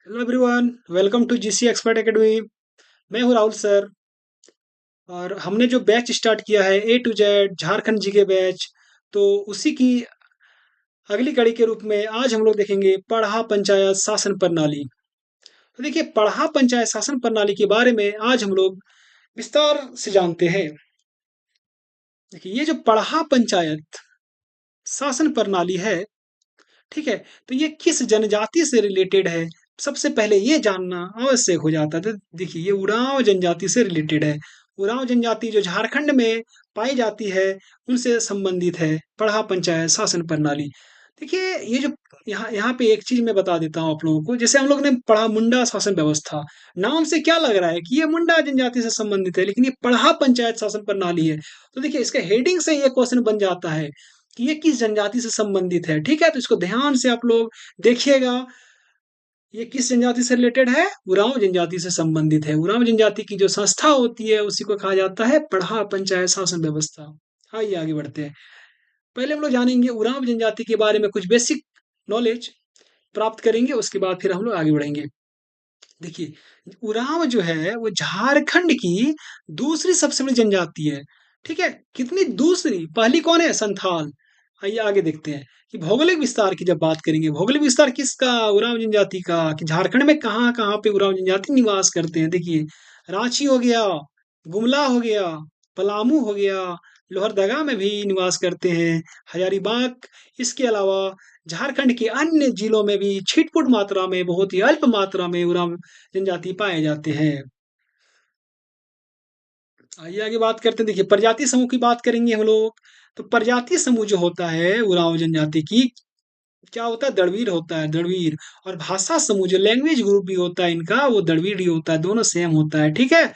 Hello everyone, welcome to GC expert academy. मैं हूं Rahul sir. और हमने जो बैच स्टार्ट किया है A to Z Jharkhand GK batch, तो उसी की अगली कड़ी के रूप में आज हम लोग देखेंगे पढ़ा पंचायत शासन प्रणाली। तो देखिए, पढ़ा पंचायत शासन प्रणाली के बारे में आज हम लोग विस्तार से जानते हैं। देखिए, ये जो पढ़ा पंचायत शासन प्रणाली है, ठीक है, तो ये किस जनजाति से रिलेटेड है? सबसे पहले ये जानना आवश्यक हो जाता है। तो देखिए, ये उरांव जनजाति से रिलेटेड है। उरांव जनजाति जो झारखंड में पाई जाती है, उनसे संबंधित है पढ़ा पंचायत शासन प्रणाली। देखिए, ये जो यहाँ यहाँ पे एक चीज मैं बता देता हूँ आप लोगों को। जैसे हम लोग ने पढ़ा मुंडा शासन व्यवस्था, नाम से क्या लग रहा है कि ये मुंडा जनजाति से संबंधित है, लेकिन ये पढ़ा पंचायत शासन प्रणाली है। तो देखिए, इसके हेडिंग से ये क्वेश्चन बन जाता है कि ये किस जनजाति से संबंधित है। ठीक है, तो इसको ध्यान से आप लोग देखिएगा। ये किस जनजाति से रिलेटेड है? उरांव जनजाति से संबंधित है। उरांव जनजाति की जो संस्था होती है, उसी को कहा जाता है पढ़ा पंचायत शासन व्यवस्था। आइए आगे बढ़ते हैं। पहले हम लोग जानेंगे उरांव जनजाति के बारे में, कुछ बेसिक नॉलेज प्राप्त करेंगे, उसके बाद फिर हम लोग आगे बढ़ेंगे। देखिए, उरांव जो है वो झारखंड की दूसरी सबसे बड़ी जनजाति है। ठीक है, कितनी दूसरी? पहली कौन है? संथाल। आइए आगे देखते हैं कि भौगोलिक विस्तार की जब बात करेंगे, भौगोलिक विस्तार किसका? उरांव जनजाति का। कि झारखंड में कहाँ कहाँ पे उरांव जनजाति निवास करते हैं। देखिए, रांची हो गया, गुमला हो गया, पलामू हो गया, लोहरदगा में भी निवास करते हैं, हजारीबाग। इसके अलावा झारखंड के अन्य जिलों में भी छिटपुट मात्रा में, बहुत ही अल्प मात्रा में उरांव जनजाति पाए जाते हैं। आइए आगे बात करते हैं। देखिए, प्रजाति समूह की बात करेंगे हम लोग। तो प्रजाति समूह जो होता है उरांव जनजाति की, क्या होता है? दड़वीर होता है, दड़वीर। और भाषा समूह जो लैंग्वेज ग्रुप भी होता है इनका, वो दड़वीर ही होता है, दोनों सेम होता है। ठीक है,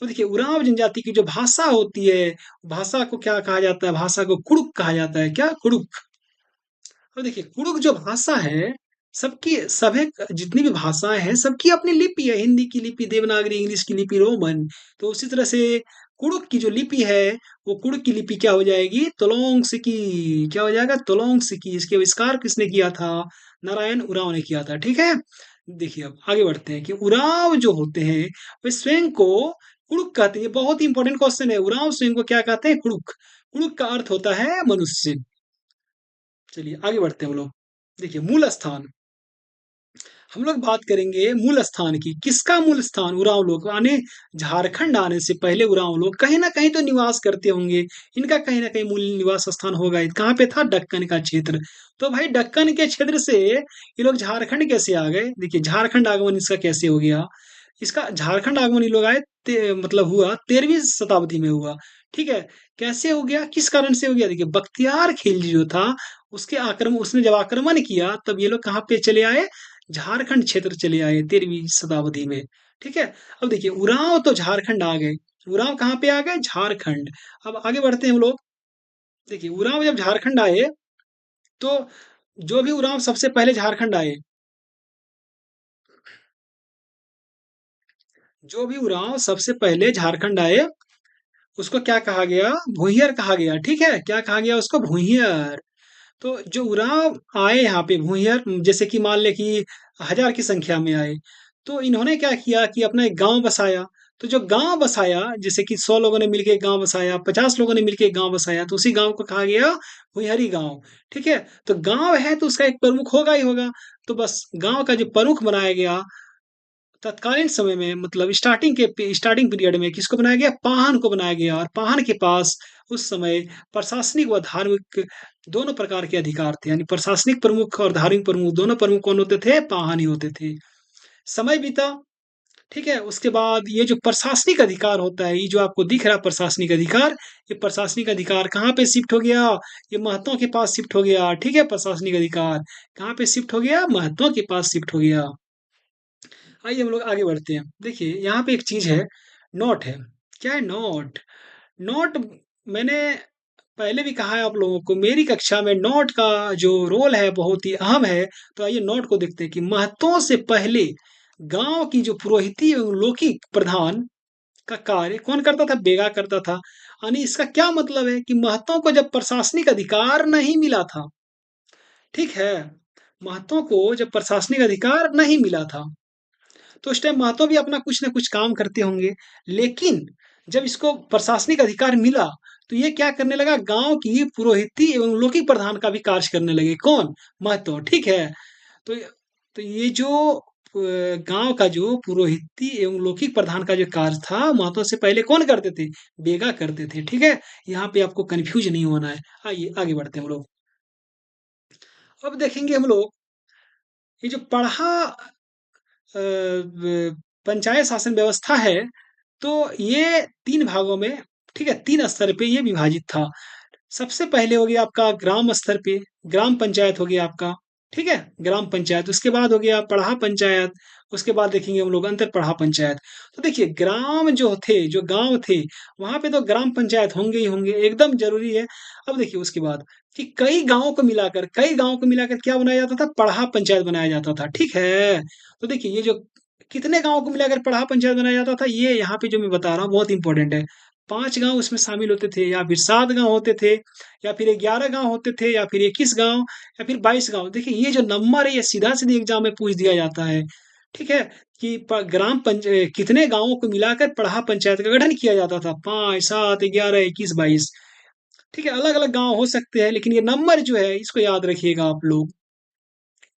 तो देखिए, उरांव जनजाति की जो भाषा होती है, भाषा को क्या कहा जाता है? भाषा को कुड़ुक कहा जाता है। क्या? कुड़ुक। तो देखिए, कुड़ुक जो भाषा है, सबकी सभी जितनी भी भाषाएं हैं, सबकी अपनी लिपि है। हिंदी की लिपि देवनागरी, इंग्लिश की लिपि रोमन। तो उसी तरह से कुड़ुक की जो लिपि है, वो कुड़ुक की लिपि क्या हो जाएगी? तोलोंग सिकी। क्या हो जाएगा? तोलोंग सिकी। इसके आविष्कार किसने किया था? नारायण उरांव ने किया था। ठीक है, देखिए अब आगे बढ़ते हैं कि उरांव जो होते हैं, वे स्वयं को कुड़ुक कहते हैं। ये बहुत ही इंपॉर्टेंट क्वेश्चन है। उरांव स्वयं को क्या कहते हैं? कुड़ुक। कुड़ुक का अर्थ होता है मनुष्य। चलिए आगे बढ़ते हैं हम लोग। देखिए, मूल स्थान। हम लोग बात करेंगे मूल स्थान की। किसका मूल स्थान? उरांव लोग आने, झारखंड आने से पहले उरांव लोग कहीं ना कहीं तो निवास करते होंगे। इनका कहीं ना कहीं मूल निवास स्थान होगा। कहाँ पे था? दक्कन का क्षेत्र। तो भाई, दक्कन के क्षेत्र से ये लोग झारखंड कैसे आ गए? देखिए, झारखंड आगमन इसका कैसे हो गया? इसका झारखंड आगमन ये लोग आए, मतलब हुआ 13वीं शताब्दी में हुआ। ठीक है, कैसे हो गया? किस कारण से हो गया? देखिए, बख्तियार खिलजी जो था, उसके आक्रमण उसने जब आक्रमण किया, तब ये लोग कहाँ पे चले आए? झारखंड क्षेत्र चले आए 13वीं शताब्दी में। ठीक है, अब देखिए, उरांव तो झारखंड आ गए। उरांव कहाँ पे आ गए? झारखंड। अब आगे बढ़ते हैं हम लोग। देखिए, उरांव जब झारखंड आए, तो जो भी उरांव सबसे पहले झारखंड आए, जो भी उरांव सबसे पहले झारखंड आए, उसको क्या कहा गया? भूंइयर कहा गया। ठीक है, क्या कहा गया उसको? भूंइयर। तो जो उरांव आए यहाँ पे भूंइयर, जैसे कि मान ले कि 1000 की संख्या में आए, तो इन्होंने क्या किया कि अपना एक गांव बसाया। तो जो गांव बसाया, जैसे कि 100 लोगों ने मिलकर एक गांव बसाया, 50 लोगों ने मिलकर एक गांव बसाया, तो उसी गांव को कहा गया भुइयारी गांव। ठीक है, तो गांव है तो उसका एक प्रमुख होगा ही होगा। तो बस गांव का जो प्रमुख बनाया गया तत्कालीन समय में, मतलब स्टार्टिंग पीरियड में, किसको बनाया गया? पाहन को बनाया गया। और पाहन के पास उस समय प्रशासनिक व धार्मिक दोनों प्रकार के अधिकार थे। यानी प्रशासनिक प्रमुख और धार्मिक प्रमुख, दोनों प्रमुख कौन होते थे? पाहन ही होते थे। समय बीता। ठीक है, उसके बाद ये जो प्रशासनिक अधिकार होता है, ये जो आपको दिख रहा है प्रशासनिक अधिकार, ये प्रशासनिक अधिकार कहाँ पे शिफ्ट हो गया? ये महतों के पास शिफ्ट हो गया। ठीक है, प्रशासनिक अधिकार कहाँ पे शिफ्ट हो गया? महतों के पास शिफ्ट हो गया। आइए हम लोग आगे बढ़ते हैं। देखिए, यहाँ पे एक चीज है, नोट है। क्या है? नोट। नोट। मैंने पहले भी कहा है आप लोगों को, मेरी कक्षा में नोट का जो रोल है बहुत ही अहम है। तो आइए नोट को देखते हैं कि महतों से पहले गांव की जो पुरोहिती एवं लौकिक प्रधान का कार्य कौन करता था? बेगा करता था। यानी इसका क्या मतलब है कि महतों को जब प्रशासनिक अधिकार नहीं मिला था, ठीक है, महतों को जब प्रशासनिक अधिकार नहीं मिला था, तो उस टाइम महतो भी अपना कुछ ना कुछ काम करते होंगे। लेकिन जब इसको प्रशासनिक अधिकार मिला, तो ये क्या करने लगा, गाँव की पुरोहिती एवं लौकिक प्रधान का भी कार्य करने लगे। कौन? महतो, ठीक है। तो तो ये जो गाँव का जो पुरोहिती एवं लौकिक प्रधान का जो कार्य था, महतो से पहले कौन करते थे? बेगा करते थे, ठीक है? यहाँ पे आपको कन्फ्यूज़ नहीं होना है। आइए आगे बढ़ते हैं हम लोग। अब देखेंगे हम लोग, ये जो पढ़ा अ, व पंचायत शासन व्यवस्था है, तो ये 3 भागों में, ठीक है, 3 स्तर पे ये विभाजित था। सबसे पहले हो गया आपका ग्राम स्तर पे, ग्राम पंचायत हो गया आपका, ठीक है? ग्राम पंचायत, उसके बाद हो गया पढ़ा पंचायत, उसके बाद देखेंगे हम लोग अंतर पढ़ा पंचायत। तो देखिए ग्राम जो थे, जो गाँव थे, वहाँ पे तो ग्राम पंचायत होंगे ही होंगे, एकदम ज़रूरी है। अब देखिए उसके बाद कि कई गाँव को मिलाकर क्या बनाया जाता था? पढ़ा पंचायत बनाया जाता था, ठीक है? तो देखिए ये जो कितने गाँव को मिलाकर पढ़ा पंचायत बनाया जाता था, ये यहाँ पे जो मैं बता रहा हूँ बहुत इम्पोर्टेंट है। 5 गाँव उसमें शामिल होते थे या फिर 7 गाँव होते थे या फिर 11 गाँव होते थे या फिर 21 गाँव या फिर 22 गाँव। देखिए ये जो नंबर है ये सीधा-सीधा एग्ज़ाम में पूछ दिया जाता है, ठीक है? कि कितने गाँवों को मिलाकर पढ़ा पंचायत का गठन किया जाता था? 5, 7, 11, 21, 22, ठीक है? अलग-अलग गाँव हो सकते हैं लेकिन ये नंबर जो है इसको याद रखिएगा आप लोग।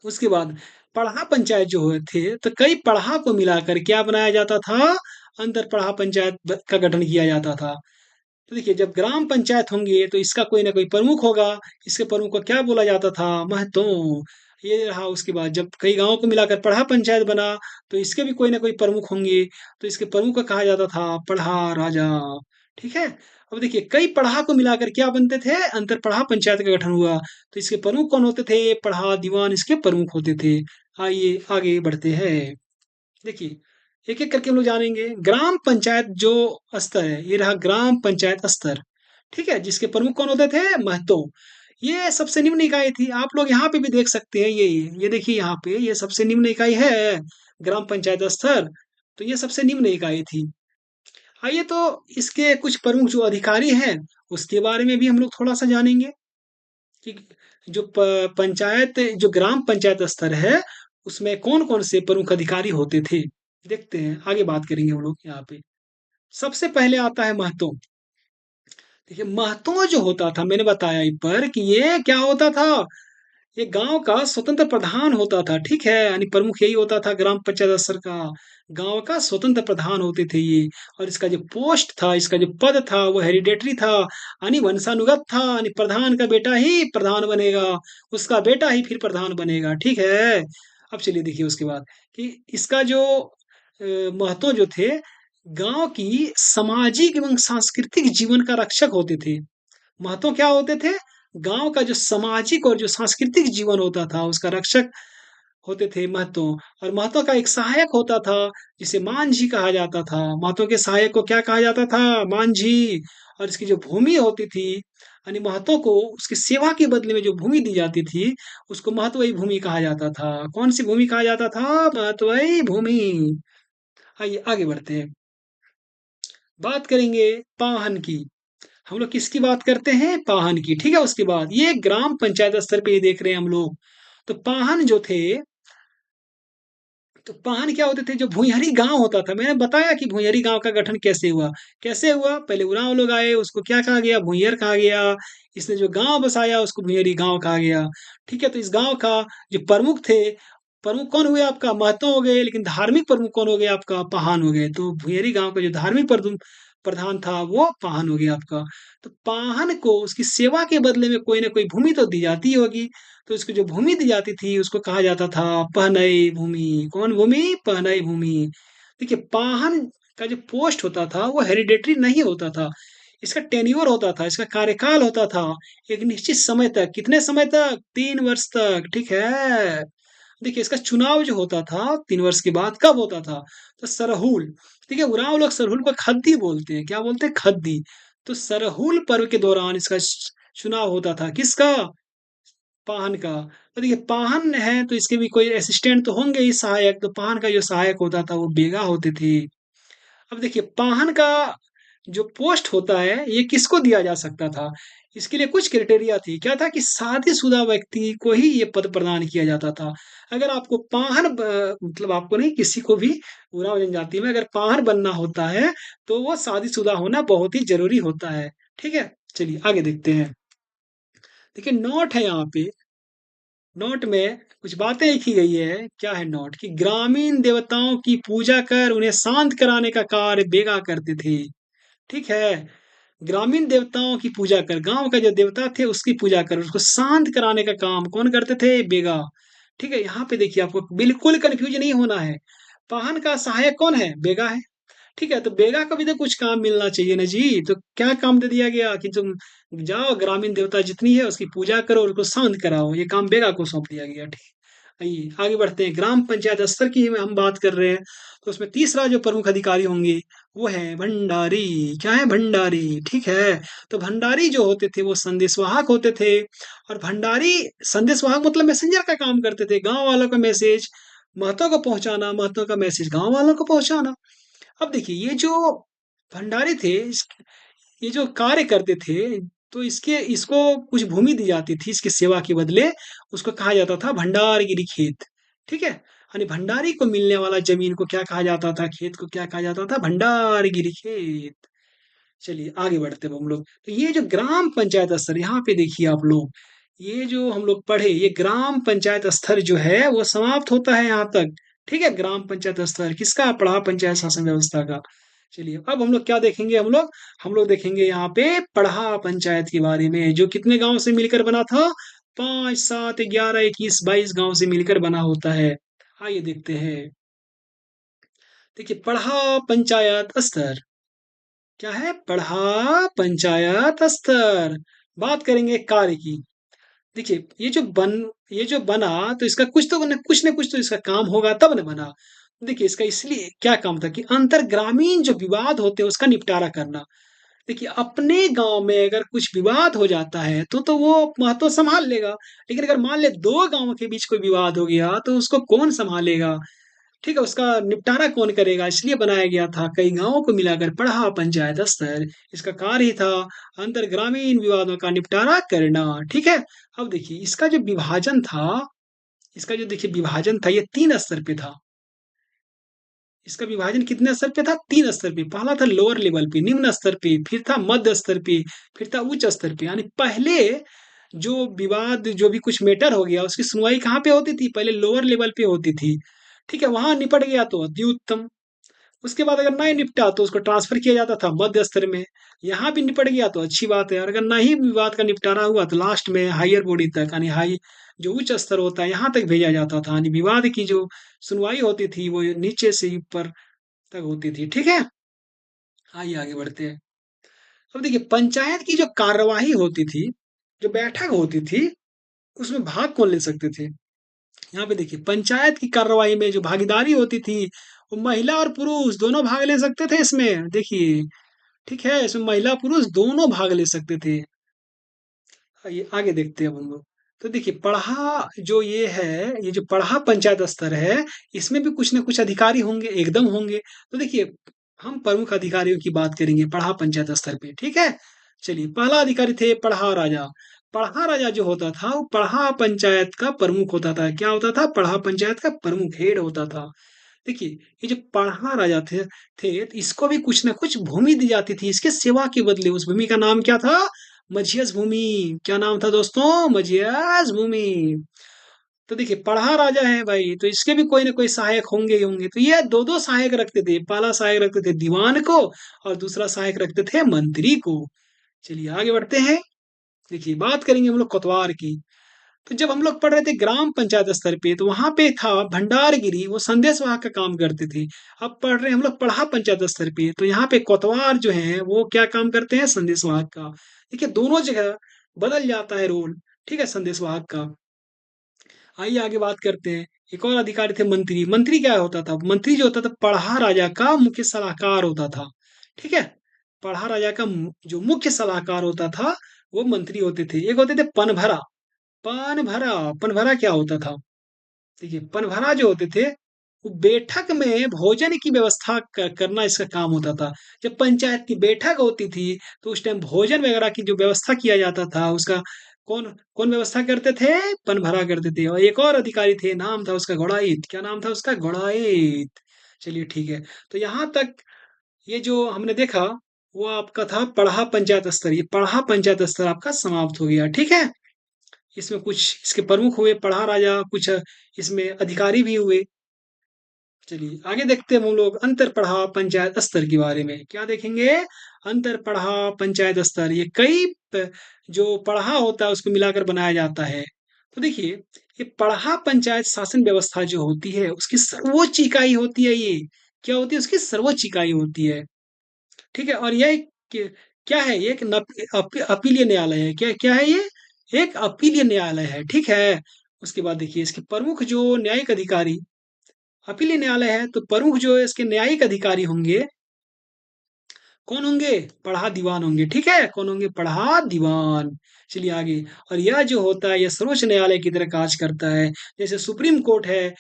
उसके बाद पढ़ा पंचायत जो हुए थे, तो कई पढ़ा को मिलाकर क्या बनाया जाता था? अंतर पढ़ा पंचायत का गठन किया जाता था। तो देखिए जब ग्राम पंचायत होंगे तो इसका कोई ना कोई प्रमुख होगा, इसके प्रमुख को क्या बोला जाता था? महतो। ये रहा, उसके बाद जब कई गाँवों को मिलाकर पढ़ा पंचायत बना, तो इसके भी कोई ना कोई प्रमुख होंगे, तो इसके प्रमुख को कहा जाता था पढ़ा राजा, ठीक है? अब देखिए कई पढ़ा को मिलाकर क्या बनते थे? अंतर पढ़ा पंचायत का गठन हुआ, तो इसके प्रमुख कौन होते थे? पढ़ा दीवान इसके प्रमुख होते थे। आइए आगे बढ़ते हैं। देखिए, एक-एक करके हम लोग जानेंगे। ग्राम पंचायत जो स्तर है, ये रहा ग्राम पंचायत स्तर, ठीक है? जिसके प्रमुख कौन होते थे? महतो। ये सबसे निम्न इकाई थी। आप लोग यहाँ पे भी देख सकते हैं ये देखिए यहाँ पे ये सबसे निम्न इकाई है, ग्राम पंचायत स्तर, तो ये सबसे निम्न इकाई थी। आइए तो इसके कुछ प्रमुख जो अधिकारी हैं, उसके बारे में भी हम लोग थोड़ा-सा जानेंगे कि जो जो ग्राम पंचायत स्तर है, उसमें कौन-कौन से प्रमुख अधिकारी होते थे? देखते हैं, आगे बात करेंगे हम लोग यहाँ पे। सबसे पहले आता है महतो। देखिए महतो जो होता था, मैंने बताया ऊपर कि ये क्या होता था? ये गाँव का स्वतंत्र प्रधान होता था, ठीक है? यानी प्रमुख यही होता था ग्राम पंचायत स्तर का। गाँव का स्वतंत्र प्रधान होते थे ये, और इसका जो पोस्ट था, इसका जो पद था वो हेरिडेटरी था, यानी वंशानुगत था, यानी प्रधान का बेटा ही प्रधान बनेगा, उसका बेटा ही फिर प्रधान बनेगा, ठीक है? अब चलिए देखिए उसके बाद कि इसका जो महतो जो थे, गाँव की सामाजिक एवं सांस्कृतिक जीवन का रक्षक होते थे। महतो क्या होते थे? गाँव का जो सामाजिक और जो सांस्कृतिक जीवन होता था, उसका रक्षक होते थे महतो। और महतो का एक सहायक होता था, जिसे मांझी कहा जाता था। महतो के सहायक को क्या कहा जाता था? मांझी। और इसकी जो भूमि होती थी, यानी महतो को उसकी सेवा के बदले में जो भूमि दी जाती थी, उसको महत्वई भूमि कहा जाता था। कौन-सी भूमि कहा जाता था? महत्वई भूमि। आइए आगे बढ़ते हैं। बात करेंगे पाहन की। हम लोग किसकी बात करते हैं? पाहन की, ठीक है? उसके बाद ये ग्राम पंचायत स्तर पे ये देख रहे हैं हम लोग। तो पाहन जो थे, तो पाहन क्या होते थे? जो भुइँयारी गाँव होता था, मैंने बताया कि भुइँयारी गाँव का गठन कैसे हुआ। कैसे हुआ? पहले उराँव लोग आए, उसको क्या कहा गया? भुइँयर कहा गया। इसने जो गाँव बसाया उसको भुइँयारी गाँव कहा गया। ठीक है? तो इस गाँव का जो प्रमुख थे, प्रमुख कौन हुए आपका? महतो हो गए, लेकिन धार्मिक प्रमुख कौन हो गए आपका? पाहन हो गए। तो भुइँयारी गाँव का जो धार्मिक प्रधान था वो पाहन हो गया आपका। तो पाहन को उसकी सेवा के बदले में कोई न कोई भूमि तो दी जाती होगी। तो इसको जो भूमि दी जाती थी उसको कहा जाता था पहनई भूमि। कौन भूमि? पहनई भूमि। देखिए पाहन का जो पोस्ट होता था वो हेरिडेटरी नहीं होता था। इसका टेन्योर होता था, इसका कार्यकाल होता था एक निश्चित समय तक। कितने समय तक? 3 वर्ष तक, ठीक है? देखिए इसका चुनाव जो होता था 3 वर्ष के बाद कब होता था? तो सरहुल, ठीक है? उराँव लोग सरहुल को खद्दी बोलते हैं। क्या बोलते हैं? खद्दी। तो सरहुल पर्व के दौरान इसका चुनाव होता था। किसका? पाहन का। तो देखिए पाहन है तो इसके भी कोई असिस्टेंट तो होंगे ही सहायक, तो पाहन का जो सहायक होता था वो बेगा होते थे। अब देखिए पाहन का जो पोस्ट होता है ये किसको दिया जा सकता था? इसके लिए कुछ क्राइटेरिया थी। क्या था कि शादीशुदा व्यक्ति को ही ये पद प्रदान किया जाता था। अगर आपको पाहन मतलब आपको नहीं, किसी को भी उरांव जनजाति में अगर पाहन बनना होता है, तो वो शादीशुदा होना बहुत ही ज़रूरी होता है। ठीक है? चलिए आगे देखते हैं। देखिए नोट है यहाँ पे, नोट में कुछ बातें लिखी गई है। क्या है नोट? कि ग्रामीण देवताओं की पूजा कर उन्हें शांत कराने का कार्य बेगा करते थे। ठीक है? ग्रामीण देवताओं की पूजा कर, गांव का जो देवता थे उसकी पूजा कर, उसको शांत कराने का काम कौन करते थे? बेगा। ठीक है, यहाँ पे देखिए आपको बिल्कुल कंफ्यूज नहीं होना है। पाहन का सहायक कौन है? बेगा है। ठीक है, तो बेगा को भी तो कुछ काम मिलना चाहिए ना जी। तो क्या काम दे दिया गया कि तुम जाओ ग्रामीण देवता जितनी है उसकी पूजा करो और उसको शांत कराओ। ये काम बेगा को सौंप दिया गया। ठीक, आइए आगे बढ़ते हैं। ग्राम पंचायत स्तर की हम बात कर रहे हैं, तो उसमें तीसरा जो प्रमुख अधिकारी होंगे वो है भंडारी। क्या है? भंडारी। ठीक है, तो भंडारी जो होते थे वो संदेशवाहक होते थे। और भंडारी संदेशवाहक मतलब मैसेंजर का काम करते थे। गांव वालों का मैसेज महतों को पहुंचाना, महतों का मैसेज गांव वालों को पहुंचाना। अब देखिए ये जो भंडारी थे, ये जो कार्य करते थे, तो इसके इसको कुछ भूमि दी जाती थी इसकी सेवा के बदले। उसको कहा जाता था भंडारगिरी खेत। ठीक है, यानी भंडारी को मिलने वाला जमीन को क्या कहा जाता था? खेत को क्या कहा जाता था? भंडारगिरी खेत। चलिए आगे बढ़ते हैं हम लोग। तो ये जो ग्राम पंचायत स्तर, यहाँ पे देखिए आप लोग, ये जो हम लोग पढ़े, ये ग्राम पंचायत स्तर जो है वो समाप्त होता है यहाँ तक। ठीक है, ग्राम पंचायत स्तर किसका? पढ़ा पंचायत शासन व्यवस्था का। चलिए अब हम लोग क्या देखेंगे? हम लोग देखेंगे यहाँ पे पढ़ा पंचायत के बारे में, जो कितने गांव से मिलकर बना था? 5, 7, 11, 21, 22 गांव से मिलकर बना होता है। आइए देखते हैं। देखिए पढ़ा पंचायत स्तर क्या है? पढ़ा पंचायत स्तर। बात करेंगे कार्य की। देखिए ये जो बना, तो इसका कुछ न कुछ तो इसका काम होगा तब न बना। देखिए इसका इसलिए क्या काम था कि अंतर ग्रामीण जो विवाद होते हैं उसका निपटारा करना। देखिए अपने गांव में अगर कुछ विवाद हो जाता है तो वो महतो संभाल लेगा। लेकिन अगर मान ले दो गांव के बीच कोई विवाद हो गया तो उसको कौन संभालेगा? ठीक है, उसका निपटारा कौन करेगा? इसलिए बनाया गया था। कई गांवों को मिलाकर पढ़ा पंचायत स्तर, इसका कार्य ही था अंतर ग्रामीण विवादों का निपटारा करना। ठीक है, अब देखिए इसका जो विभाजन था, इसका जो देखिए विभाजन था ये 3 स्तर पे था। इसका विभाजन कितने स्तर पे था? 3 स्तर पे। पहला था लोअर लेवल पे, निम्न स्तर पे, फिर था मध्य स्तर पे, फिर था उच्च स्तर पे। यानी पहले जो विवाद, जो भी कुछ मैटर हो गया उसकी सुनवाई कहाँ पे होती थी? पहले लोअर लेवल पे होती थी। ठीक है, वहां निपट गया तो अति उत्तम। उसके बाद अगर नहीं निपटा तो उसको ट्रांसफर किया जाता था मध्य स्तर में। यहाँ भी निपट गया तो अच्छी बात है, और अगर नहीं विवाद का निपटारा हुआ तो लास्ट में हायर बॉडी तक, यानी हाई जो उच्च स्तर होता है यहाँ तक भेजा जाता था। यानी विवाद की जो सुनवाई होती थी वो नीचे से ऊपर तक होती थी। ठीक है, आइए आगे बढ़ते हैं। अब देखिए पंचायत की जो कार्यवाही होती थी, जो बैठक होती थी, उसमें भाग कौन ले सकते थे? यहाँ पे देखिए पंचायत की कार्यवाही में जो भागीदारी होती थी, वो महिला और पुरुष दोनों भाग ले सकते थे इसमें। देखिए ठीक है, इसमें महिला पुरुष दोनों भाग ले सकते थे। आइए आगे देखते हैं अब हम लोग। तो देखिए पढ़ा जो ये है, ये जो पढ़ा पंचायत स्तर है, इसमें भी कुछ ना कुछ अधिकारी होंगे, एकदम होंगे। तो देखिए हम प्रमुख अधिकारियों की बात करेंगे पढ़ा पंचायत स्तर पे। ठीक है, चलिए पहला अधिकारी थे पढ़ा राजा। पढ़ा राजा जो होता था वो पढ़ा पंचायत का प्रमुख होता था। क्या होता था? पढ़ा पंचायत का प्रमुख, हेड होता था। देखिए ये जो पढ़ा राजा थे तो इसको भी कुछ ना कुछ भूमि दी जाती थी इसके सेवा के बदले। उस भूमि का नाम क्या था? मझियस भूमि। क्या नाम था दोस्तों? मझियस भूमि। तो देखिए पढ़ा राजा है भाई, तो इसके भी कोई ना कोई सहायक होंगे ही होंगे। तो ये दो दो सहायक रखते थे। पहला सहायक रखते थे दीवान को, और दूसरा सहायक रखते थे मंत्री को। चलिए आगे बढ़ते हैं। देखिए बात करेंगे हम लोग कोतवाल की। तो जब हम लोग पढ़ रहे थे ग्राम पंचायत स्तर पे, तो वहां पे था भंडारगिरी, वो संदेश वाहक का काम करते थे। अब पढ़ रहे हैं हम लोग पढ़ा पंचायत स्तर पे, तो यहाँ पे कोतवाल जो है वो क्या काम करते हैं? संदेश वाहक का। देखिए दोनों जगह बदल जाता है रोल। ठीक है, संदेश वाहक का। आइए आगे बात करते हैं। एक और अधिकारी थे मंत्री। मंत्री क्या होता था? मंत्री जो होता था पढ़ा राजा का मुख्य सलाहकार होता था। ठीक है, पढ़ा राजा का जो मुख्य सलाहकार होता था वो मंत्री होते थे। एक होते थे पनभरा। पनभरा, पनभरा क्या होता था? देखिए पनभरा जो होते थे वो बैठक में भोजन की व्यवस्था करना इसका काम होता था। जब पंचायत की बैठक होती थी तो उस टाइम भोजन वगैरह की जो व्यवस्था किया जाता था उसका कौन कौन व्यवस्था करते थे? पन भरा करते थे। और एक और अधिकारी थे, नाम था उसका घोड़ाईत। क्या नाम था उसका? घोड़ाईत। चलिए ठीक है। तो यहाँ तक ये जो हमने देखा वो आपका था पढ़ा पंचायत स्तर। ये पढ़ा पंचायत स्तर आपका समाप्त हो गया। ठीक है। इसमें कुछ इसके प्रमुख हुए पढ़ा राजा, कुछ इसमें अधिकारी भी हुए। चलिए आगे देखते हैं हम लोग अंतर पढ़ा पंचायत स्तर के बारे में। क्या देखेंगे? अंतर पढ़ा पंचायत स्तर। ये जो पढ़ा होता है उसको मिलाकर बनाया जाता है। तो देखिए, ये पढ़ा पंचायत शासन व्यवस्था जो होती है उसकी सर्वोच्च इकाई होती है ये। क्या होती है? उसकी सर्वोच्च इकाई होती है। ठीक है। और यह क्या है? ये एक अपीलीय न्यायालय है। क्या क्या है ये? एक अपीलीय न्यायालय है। ठीक है। उसके बाद देखिए इसके प्रमुख जो न्यायिक अधिकारी, अपीलीय न्यायालय है तो प्रमुख जो है इसके न्यायिक अधिकारी होंगे, कौन होंगे? पढ़ा दीवान होंगे। ठीक है। कौन होंगे? पढ़ा दीवान। चलिए आगे। और यह जो होता है यह सर्वोच्च न्यायालय की तरह कार्य करता है। जैसे सुप्रीम कोर्ट है,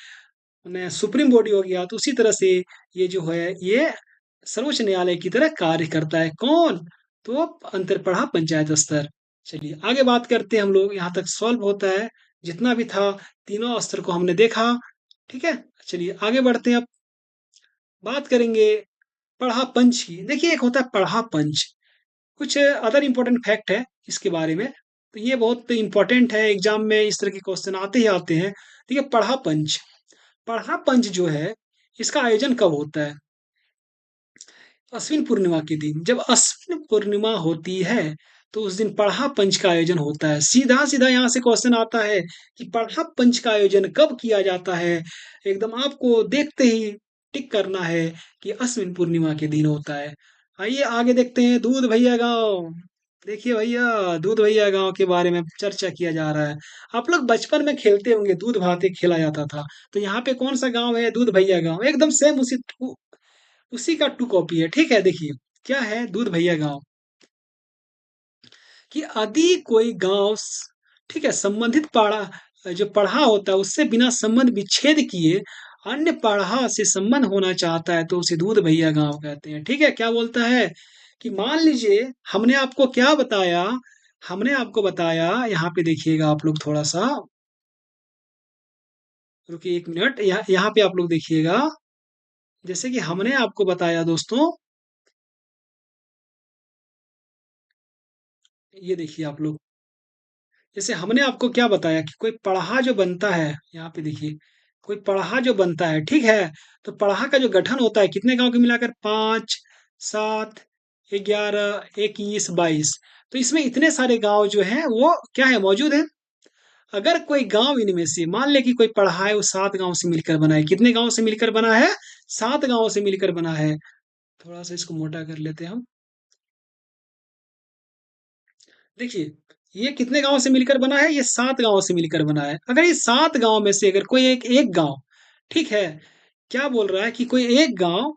सुप्रीम बॉडी हो गया, तो उसी तरह से ये जो है ये सर्वोच्च न्यायालय की तरह कार्य करता है। कौन? तो अंतरपढ़ा पंचायत स्तर। चलिए आगे बात करते हैं हम लोग। यहाँ तक सॉल्व होता है जितना भी था, तीनों स्तर को हमने देखा। ठीक है। चलिए आगे बढ़ते हैं। अब बात करेंगे पढ़ा पंच की। देखिए एक होता है पढ़ा पंच। कुछ अदर इम्पोर्टेंट फैक्ट है इसके बारे में। तो ये बहुत इम्पोर्टेंट है, एग्जाम में इस तरह के क्वेश्चन आते ही आते हैं। देखिए पढ़ा पंच, पढ़ा पंच जो है इसका आयोजन कब होता है? अश्विन पूर्णिमा के दिन। जब अश्विन पूर्णिमा होती है तो उस दिन पढ़ा पंच का आयोजन होता है। सीधा सीधा यहाँ से क्वेश्चन आता है कि पढ़ा पंच का आयोजन कब किया जाता है। एकदम आपको देखते ही टिक करना है कि अश्विन पूर्णिमा के दिन होता है। आइए आगे देखते हैं दूध भैया गांव। देखिए भैया, दूध भैया गांव के बारे में चर्चा किया जा रहा है। आप लोग बचपन में खेलते होंगे, दूध भाते खेला जाता था। तो यहाँ पे कौन सा गांव है? दूध भैया गांव। एकदम सेम उसी का टू कॉपी है। ठीक है। देखिए क्या है दूध भैया गांव, कि यदि कोई गांव ठीक है संबंधित पढ़ा जो पढ़ा होता है उससे बिना संबंध विच्छेद किए अन्य पढ़ा से संबंध होना चाहता है तो उसे दूध भैया गांव कहते हैं। ठीक है। क्या बोलता है कि मान लीजिए हमने आपको क्या बताया, हमने आपको बताया, यहाँ पे देखिएगा आप लोग थोड़ा सा रुकिए एक मिनट। यहाँ पे आप लोग देखिएगा, जैसे कि हमने आपको बताया दोस्तों, ये देखिए आप लोग, जैसे हमने आपको क्या बताया कि कोई पढ़ा जो बनता है, यहाँ पे देखिए कोई पढ़ा जो बनता है। ठीक है। तो पढ़ा का जो गठन होता है कितने गांव के मिलाकर? 5, 7, 11, 21, 22। तो इसमें इतने सारे गांव जो हैं वो क्या है? मौजूद है। अगर कोई गांव इनमें से मान ले कि कोई पढ़ा है वो 7 गांव से मिलकर बना है। कितने गांव से मिलकर बना है? 7 गांव से मिलकर बना है। थोड़ा सा इसको मोटा कर लेते हैं हम। देखिए ये कितने गांव से मिलकर बना है? ये 7 गांव से मिलकर बना है। अगर ये 7 गांव में से अगर कोई एक एक गांव, ठीक है, क्या बोल रहा है कि कोई एक गांव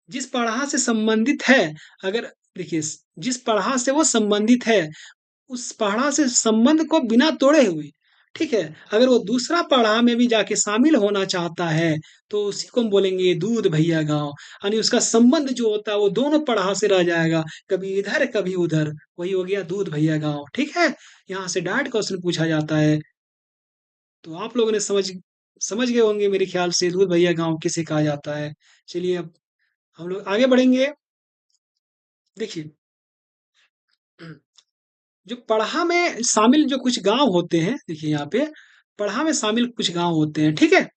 जिस पढ़ा से संबंधित है, अगर देखिए जिस पढ़ा से वो संबंधित है उस पढ़ा से संबंध को बिना तोड़े हुए, ठीक है, अगर वो दूसरा पढ़ा में भी जाके शामिल होना चाहता है तो उसी को हम बोलेंगे दूध भैया गांव। यानी उसका संबंध जो होता है वो दोनों पढ़ा से रह जाएगा, कभी इधर कभी उधर। वही हो गया दूध भैया गांव। ठीक है। यहाँ से डायरेक्ट क्वेश्चन पूछा जाता है। तो आप लोगों ने समझ गए होंगे मेरे ख्याल से दूध भैया गांव किसे कहा जाता है। चलिए अब हम लोग आगे बढ़ेंगे। देखिए जो पढ़ा में शामिल जो कुछ गांव होते हैं, देखिए यहाँ पे पढ़ा में शामिल कुछ गांव होते हैं। ठीक है।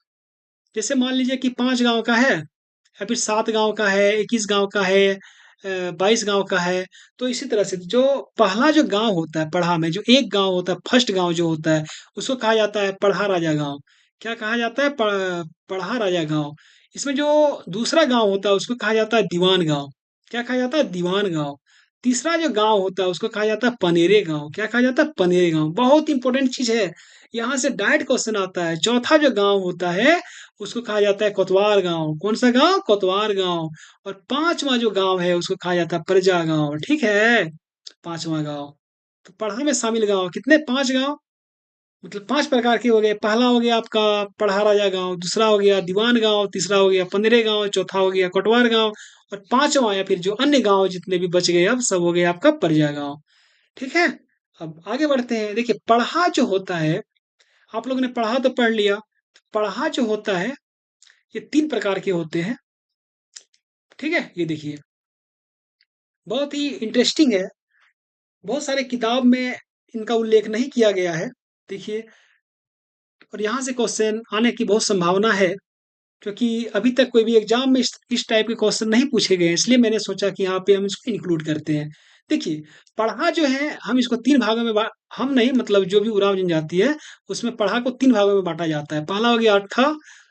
जैसे मान लीजिए कि 5 गांव का है या फिर 7 गांव का है, 21 गांव का है, 22 गांव का है। तो इसी तरह से जो पहला जो गांव होता है पढ़ा में, जो एक गांव होता है, फर्स्ट गांव जो होता है उसको कहा जाता है पढ़ा राजा गांव। क्या कहा जाता है? पढ़ा राजा गांव। इसमें जो दूसरा गांव होता है उसको कहा जाता है दीवान गांव। क्या कहा जाता है? दीवान गांव। तीसरा जो गांव होता है उसको कहा जाता है पनेरे गांव। क्या कहा जाता है? पनेरे गांव। बहुत इंपॉर्टेंट चीज है, यहाँ से डायरेक्ट क्वेश्चन आता है। चौथा जो गांव होता है उसको कहा जाता है कोतवार गांव। कौन सा गांव? कोतवार गांव। और पांचवा जो गांव है उसको कहा जाता है प्रजा गांव। ठीक है। पांचवा गांव। तो पढ़ा में शामिल गांव कितने? 5 गांव। मतलब 5 प्रकार के हो गए। पहला हो गया आपका पढ़ा राजा गाँव, दूसरा हो गया दीवान गाँव, तीसरा हो गया पंधरे गाँव, चौथा हो गया कोटवार गाँव और पाँचवाँ या फिर जो अन्य गाँव जितने भी बच गए अब सब हो गए आपका परिजा गाँव। ठीक है? अब आगे बढ़ते हैं। देखिए पढ़ा जो होता है, आप लोगों ने पढ़ा तो पढ़ लिया। पढ़ा जो होता है ये 3 प्रकार के होते हैं। ठीक है? ये देखिए बहुत ही इंटरेस्टिंग है। बहुत सारे किताब में इनका उल्लेख नहीं किया गया है। देखिए और यहाँ से क्वेश्चन आने की बहुत संभावना है। क्योंकि अभी तक कोई भी एग्जाम में इस टाइप के क्वेश्चन नहीं पूछे गए हैं, इसलिए मैंने सोचा कि यहाँ पे हम इसको इंक्लूड करते हैं। देखिए, पढ़ा जो है हम इसको 3 भागों में बा हम नहीं मतलब जो भी उराव जनजाति है, उसमें पढ़ा को 3 भागों में बाँटा जाता है। पहला हो गया अट्ठा,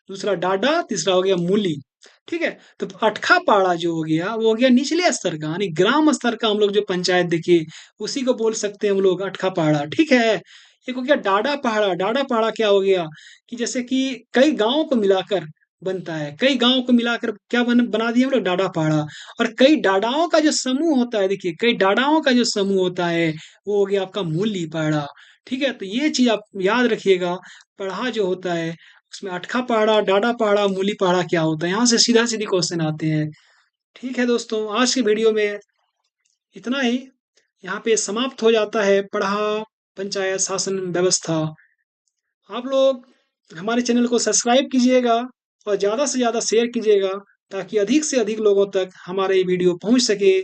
दूसरा डाडा, तीसरा हो गया मूली। ठीक है? तो अटखा पाड़ा जो हो गया, वो हो गया निचले स्तर का, यानी ग्राम स्तर का हम लोग जो पंचायत देखिए, उसी को बोल सकते हैं हम लोग अटखा पाड़ा, ठीक है? एक हो गया डाडा पहाड़ा, डाडा पहाड़ा क्या हो गया कि जैसे कि कई गाँवों को मिलाकर बनता है, कई गाँव को मिलाकर क्या बना दिए हम लोग डाडा पहाड़ा और कई डाडाओं का जो समूह होता है देखिए, कई डाडाओं का जो समूह होता है, वो हो गया आपका मूली पहाड़ा, ठीक है? तो ये चीज़ आप याद रखिएगा, पढ़ा जो होता है उसमें अटखा पहाड़ा, डाडा पहाड़ा, मूली पहाड़ा क्या होता है? यहाँ से सीधा-सीधी क्वेश्चन आते हैं। ठीक है दोस्तों, आज के वीडियो में इतना ही। यहाँ पे समाप्त हो जाता है पढ़ा पंचायत शासन व्यवस्था। आप लोग हमारे चैनल को सब्सक्राइब कीजिएगा और ज़्यादा से ज़्यादा शेयर कीजिएगा ताकि अधिक से अधिक लोगों तक हमारा ये वीडियो पहुँच सके।